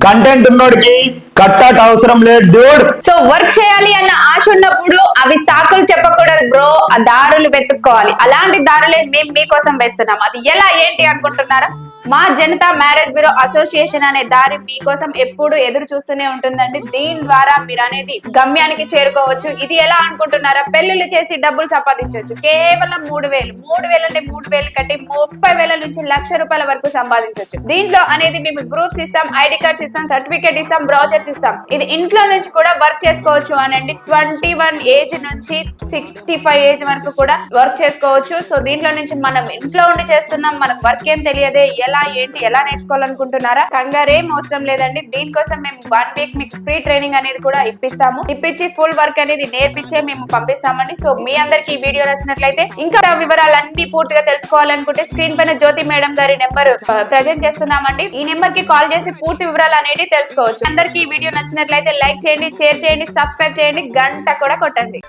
Content ఉన్నోడికి కట్టాట్ అవసరం లేదు డూడ్. సో వర్క్ చేయాలి అన్న ఆశ ఉన్నప్పుడు అవి సాకులు చెప్పకూడదు బ్రో, ఆ దారులు వెతుక్కోవాలి. అలాంటి దారులే మేము మీకోసం వేస్తున్నాం. అది ఎలా ఏంటి అనుకుంటున్నారా? మా జనతా మ్యారేజ్ బ్యూరో అసోసియేషన్ అనే దారి మీకోసం ఎప్పుడు ఎదురు చూస్తూనే ఉంటుందండి. దీని ద్వారా మీరు అనేది గమ్యానికి చేరుకోవచ్చు. ఇది ఎలా అనుకుంటున్నారా? పెళ్లిళ్ళు చేసి డబ్బులు సంపాదించవచ్చు. కేవలం 3,000 అంటే 3,000 కట్టి 30,000 నుంచి ₹1,00,000 వరకు సంపాదించవచ్చు. దీంట్లో అనేది మేము గ్రూప్స్ ఇస్తాం, ఐడి కార్డ్స్ ఇస్తాం, సర్టిఫికేట్ ఇస్తాం, బ్రౌచర్స్ ఇస్తాం. ఇది ఇంట్లో నుంచి కూడా వర్క్ చేసుకోవచ్చు అనండి. 21 ఏజ్ నుంచి 65 ఏజ్ వరకు కూడా వర్క్ చేసుకోవచ్చు. సో దీంట్లో నుంచి మనం ఇంట్లో ఉండి చేస్తున్నాం, మనకు వర్క్ ఏం తెలియదే, ఎలా నేర్చుకోవాలనుకుంటున్నారా? కంగారేం అవసరం లేదండి. దీనికోసం మేము 1 వీక్ మీకు ఫ్రీ ట్రైనింగ్ అనేది కూడా ఇప్పించి ఫుల్ వర్క్ అనేది నేర్పించే మేము పంపిస్తామండి. సో మీ అందరికి ఈ వీడియో నచ్చినట్లయితే, ఇంకా వివరాలన్నీ పూర్తిగా తెలుసుకోవాలనుకుంటే స్క్రీన్ పైన జ్యోతి మేడం గారి నెంబర్ ప్రెజెంట్ చేస్తున్నామండి. ఈ నెంబర్ కి కాల్ చేసి పూర్తి వివరాలు అనేది తెలుసుకోవచ్చు. అందరికి ఈ వీడియో నచ్చినట్లయితే లైక్ చేయండి, షేర్ చేయండి, సబ్స్క్రైబ్ చేయండి, గంట కూడా కొట్టండి.